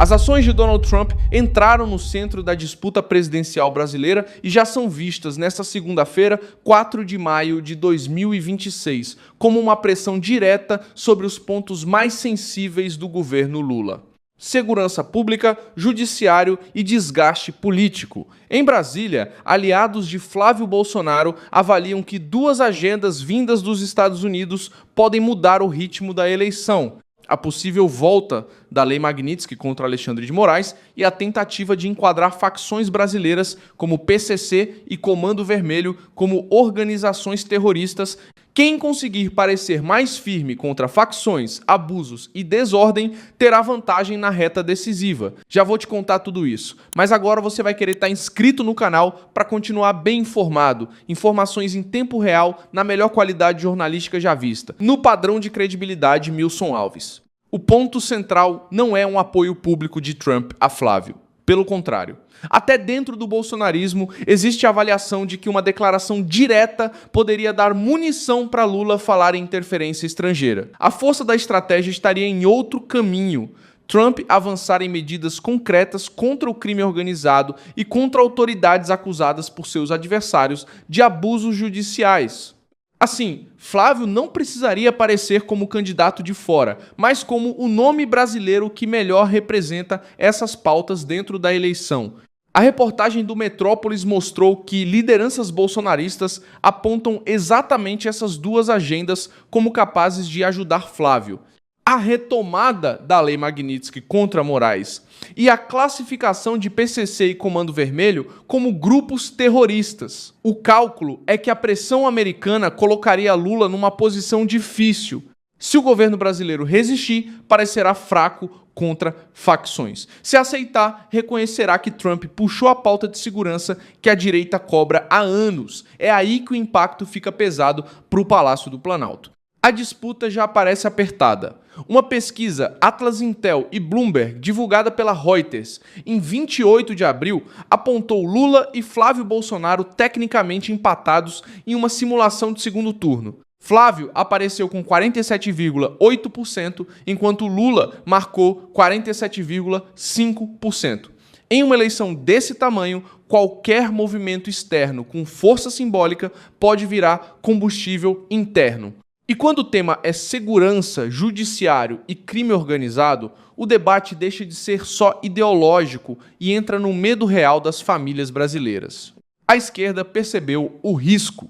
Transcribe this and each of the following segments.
As ações de Donald Trump entraram no centro da disputa presidencial brasileira e já são vistas nesta segunda-feira, 4 de maio de 2026, como uma pressão direta sobre os pontos mais sensíveis do governo Lula: segurança pública, judiciário e desgaste político. Em Brasília, aliados de Flávio Bolsonaro avaliam que duas agendas vindas dos Estados Unidos podem mudar o ritmo da eleição: a possível volta da Lei Magnitsky contra Alexandre de Moraes e a tentativa de enquadrar facções brasileiras como PCC e Comando Vermelho como organizações terroristas. Quem conseguir parecer mais firme contra facções, abusos e desordem terá vantagem na reta decisiva. Já vou te contar tudo isso, mas agora você vai querer estar inscrito no canal para continuar bem informado, informações em tempo real, na melhor qualidade jornalística já vista, no padrão de credibilidade Milson Alves. O ponto central não é um apoio público de Trump a Flávio. Pelo contrário, até dentro do bolsonarismo existe a avaliação de que uma declaração direta poderia dar munição para Lula falar em interferência estrangeira. A força da estratégia estaria em outro caminho: Trump avançar em medidas concretas contra o crime organizado e contra autoridades acusadas por seus adversários de abusos judiciais. Assim, Flávio não precisaria aparecer como candidato de fora, mas como o nome brasileiro que melhor representa essas pautas dentro da eleição. A reportagem do Metrópolis mostrou que lideranças bolsonaristas apontam exatamente essas duas agendas como capazes de ajudar Flávio: a retomada da Lei Magnitsky contra Moraes e a classificação de PCC e Comando Vermelho como grupos terroristas. O cálculo é que a pressão americana colocaria Lula numa posição difícil. Se o governo brasileiro resistir, parecerá fraco contra facções. Se aceitar, reconhecerá que Trump puxou a pauta de segurança que a direita cobra há anos. É aí que o impacto fica pesado para o Palácio do Planalto. A disputa já parece apertada. Uma pesquisa Atlas Intel e Bloomberg, divulgada pela Reuters em 28 de abril, apontou Lula e Flávio Bolsonaro tecnicamente empatados em uma simulação de segundo turno. Flávio apareceu com 47,8%, enquanto Lula marcou 47,5%. Em uma eleição desse tamanho, qualquer movimento externo com força simbólica pode virar combustível interno. E quando o tema é segurança, judiciário e crime organizado, o debate deixa de ser só ideológico e entra no medo real das famílias brasileiras. A esquerda percebeu o risco.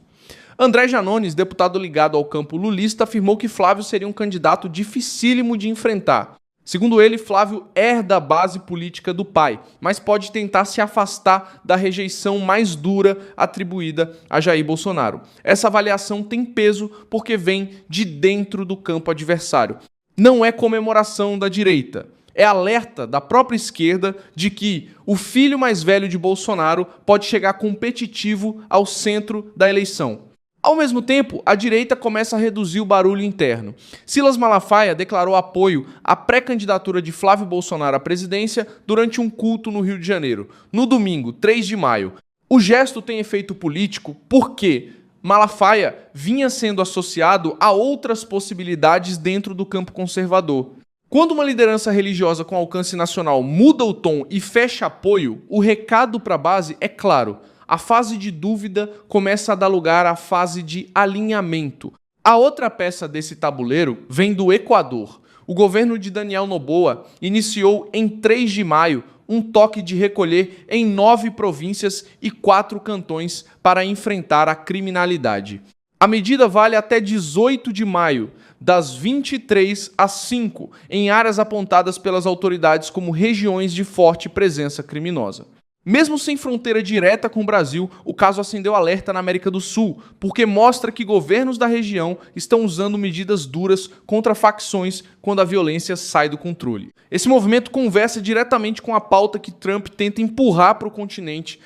André Janones, deputado ligado ao campo lulista, afirmou que Flávio seria um candidato dificílimo de enfrentar. Segundo ele, Flávio herda a base política do pai, mas pode tentar se afastar da rejeição mais dura atribuída a Jair Bolsonaro. Essa avaliação tem peso porque vem de dentro do campo adversário. Não é comemoração da direita, é alerta da própria esquerda de que o filho mais velho de Bolsonaro pode chegar competitivo ao centro da eleição. Ao mesmo tempo, a direita começa a reduzir o barulho interno. Silas Malafaia declarou apoio à pré-candidatura de Flávio Bolsonaro à presidência durante um culto no Rio de Janeiro, no domingo, 3 de maio. O gesto tem efeito político porque Malafaia vinha sendo associado a outras possibilidades dentro do campo conservador. Quando uma liderança religiosa com alcance nacional muda o tom e fecha apoio, o recado para a base é claro: a fase de dúvida começa a dar lugar à fase de alinhamento. A outra peça desse tabuleiro vem do Equador. O governo de Daniel Noboa iniciou em 3 de maio um toque de recolher em 9 províncias e 4 cantões para enfrentar a criminalidade. A medida vale até 18 de maio, das 23 às 5, em áreas apontadas pelas autoridades como regiões de forte presença criminosa. Mesmo sem fronteira direta com o Brasil, o caso acendeu alerta na América do Sul, porque mostra que governos da região estão usando medidas duras contra facções quando a violência sai do controle. Esse movimento conversa diretamente com a pauta que Trump tenta empurrar para o continente.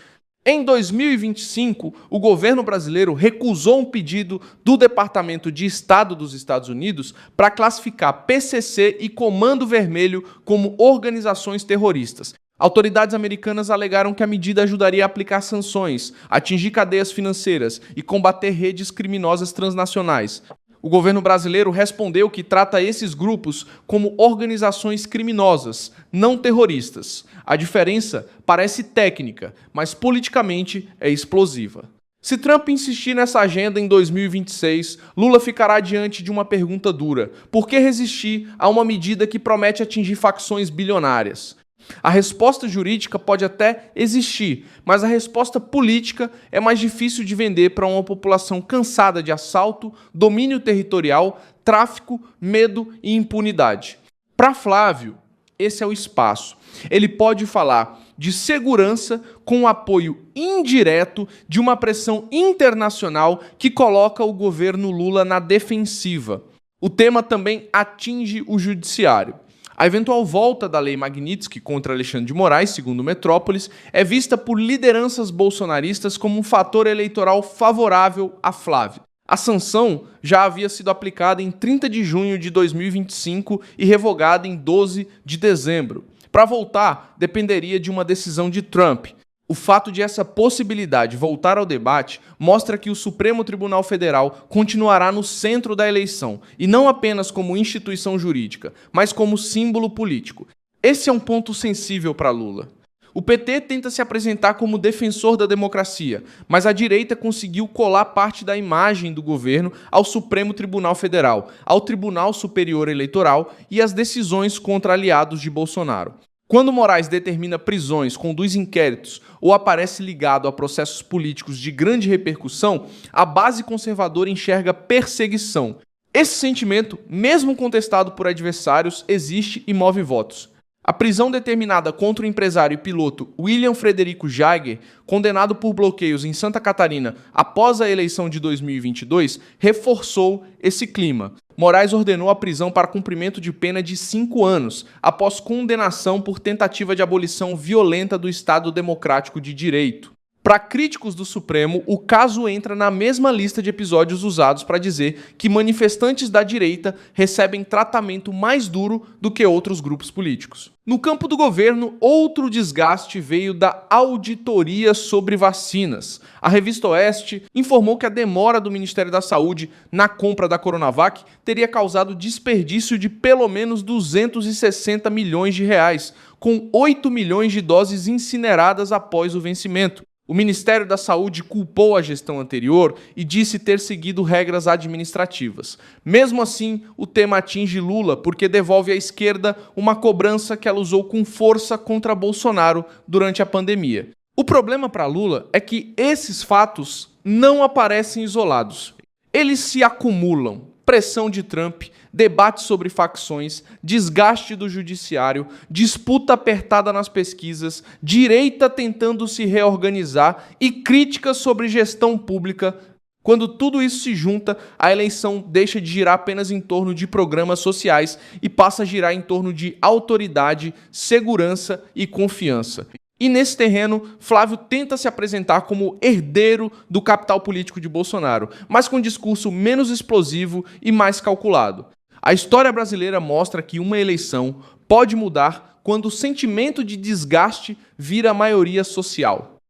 Em 2025, o governo brasileiro recusou um pedido do Departamento de Estado dos Estados Unidos para classificar PCC e Comando Vermelho como organizações terroristas. Autoridades americanas alegaram que a medida ajudaria a aplicar sanções, atingir cadeias financeiras e combater redes criminosas transnacionais. O governo brasileiro respondeu que trata esses grupos como organizações criminosas, não terroristas. A diferença parece técnica, mas politicamente é explosiva. Se Trump insistir nessa agenda em 2026, Lula ficará diante de uma pergunta dura: por que resistir a uma medida que promete atingir facções bilionárias? A resposta jurídica pode até existir, mas a resposta política é mais difícil de vender para uma população cansada de assalto, domínio territorial, tráfico, medo e impunidade. Para Flávio, esse é o espaço. Ele pode falar de segurança com o apoio indireto de uma pressão internacional que coloca o governo Lula na defensiva. O tema também atinge o judiciário. A eventual volta da Lei Magnitsky contra Alexandre de Moraes, segundo Metrópolis, é vista por lideranças bolsonaristas como um fator eleitoral favorável a Flávio. A sanção já havia sido aplicada em 30 de junho de 2025 e revogada em 12 de dezembro. Para voltar, dependeria de uma decisão de Trump. O fato de essa possibilidade voltar ao debate mostra que o Supremo Tribunal Federal continuará no centro da eleição, e não apenas como instituição jurídica, mas como símbolo político. Esse é um ponto sensível para Lula. O PT tenta se apresentar como defensor da democracia, mas a direita conseguiu colar parte da imagem do governo ao Supremo Tribunal Federal, ao Tribunal Superior Eleitoral e às decisões contra aliados de Bolsonaro. Quando Moraes determina prisões, conduz inquéritos ou aparece ligado a processos políticos de grande repercussão, a base conservadora enxerga perseguição. Esse sentimento, mesmo contestado por adversários, existe e move votos. A prisão determinada contra o empresário e piloto William Frederico Jaeger, condenado por bloqueios em Santa Catarina após a eleição de 2022, reforçou esse clima. Moraes ordenou a prisão para cumprimento de pena de 5 anos, após condenação por tentativa de abolição violenta do Estado Democrático de Direito. Para críticos do Supremo, o caso entra na mesma lista de episódios usados para dizer que manifestantes da direita recebem tratamento mais duro do que outros grupos políticos. No campo do governo, outro desgaste veio da auditoria sobre vacinas. A revista Oeste informou que a demora do Ministério da Saúde na compra da Coronavac teria causado desperdício de pelo menos 260 milhões de reais, com 8 milhões de doses incineradas após o vencimento. O Ministério da Saúde culpou a gestão anterior e disse ter seguido regras administrativas. Mesmo assim, o tema atinge Lula porque devolve à esquerda uma cobrança que ela usou com força contra Bolsonaro durante a pandemia. O problema para Lula é que esses fatos não aparecem isolados. Eles se acumulam. Pressão de Trump, debate sobre facções, desgaste do judiciário, disputa apertada nas pesquisas, direita tentando se reorganizar e críticas sobre gestão pública. Quando tudo isso se junta, a eleição deixa de girar apenas em torno de programas sociais e passa a girar em torno de autoridade, segurança e confiança. E nesse terreno, Flávio tenta se apresentar como herdeiro do capital político de Bolsonaro, mas com um discurso menos explosivo e mais calculado. A história brasileira mostra que uma eleição pode mudar quando o sentimento de desgaste vira maioria social.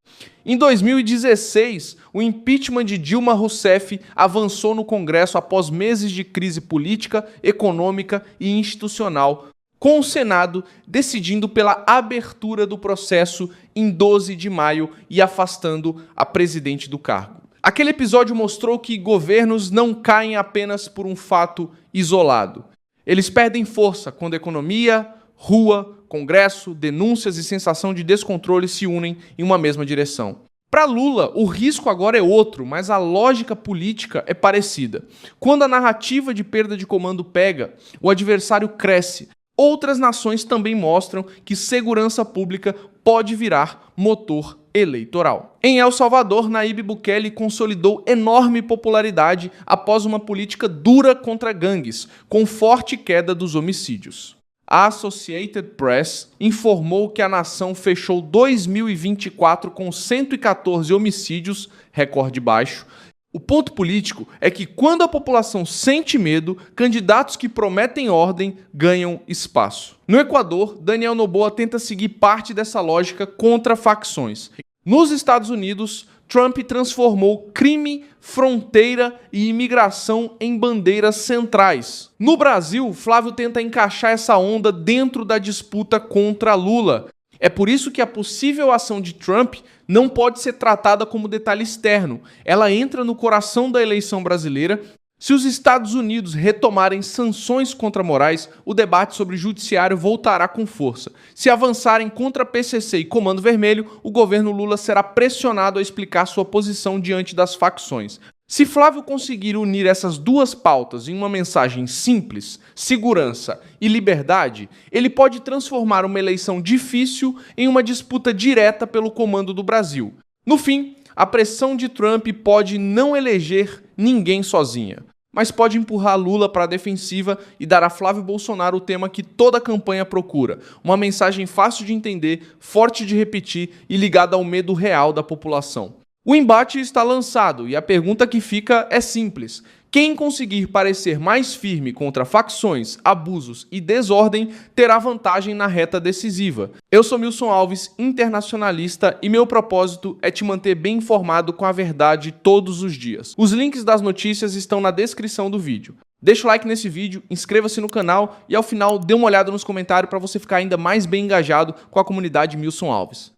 Em 2016, o impeachment de Dilma Rousseff avançou no Congresso após meses de crise política, econômica e institucional, com o Senado decidindo pela abertura do processo em 12 de maio e afastando a presidente do cargo. Aquele episódio mostrou que governos não caem apenas por um fato isolado. Eles perdem força quando economia, rua, Congresso, denúncias e sensação de descontrole se unem em uma mesma direção. Para Lula, o risco agora é outro, mas a lógica política é parecida. Quando a narrativa de perda de comando pega, o adversário cresce. Outras nações também mostram que segurança pública pode virar motor eleitoral. Em El Salvador, Nayib Bukele consolidou enorme popularidade após uma política dura contra gangues, com forte queda dos homicídios. A Associated Press informou que a nação fechou 2024 com 114 homicídios, recorde baixo. O ponto político é que quando a população sente medo, candidatos que prometem ordem ganham espaço. No Equador, Daniel Noboa tenta seguir parte dessa lógica contra facções. Nos Estados Unidos, Trump transformou crime, fronteira e imigração em bandeiras centrais. No Brasil, Flávio tenta encaixar essa onda dentro da disputa contra Lula. É por isso que a possível ação de Trump não pode ser tratada como detalhe externo. Ela entra no coração da eleição brasileira. Se os Estados Unidos retomarem sanções contra Moraes, o debate sobre judiciário voltará com força. Se avançarem contra PCC e Comando Vermelho, o governo Lula será pressionado a explicar sua posição diante das facções. Se Flávio conseguir unir essas duas pautas em uma mensagem simples, segurança e liberdade, ele pode transformar uma eleição difícil em uma disputa direta pelo comando do Brasil. No fim, a pressão de Trump pode não eleger ninguém sozinha, mas pode empurrar Lula para a defensiva e dar a Flávio Bolsonaro o tema que toda a campanha procura, uma mensagem fácil de entender, forte de repetir e ligada ao medo real da população. O embate está lançado e a pergunta que fica é simples. Quem conseguir parecer mais firme contra facções, abusos e desordem terá vantagem na reta decisiva. Eu sou Milson Alves, internacionalista, e meu propósito é te manter bem informado com a verdade todos os dias. Os links das notícias estão na descrição do vídeo. Deixa o like nesse vídeo, inscreva-se no canal e ao final dê uma olhada nos comentários para você ficar ainda mais bem engajado com a comunidade Milson Alves.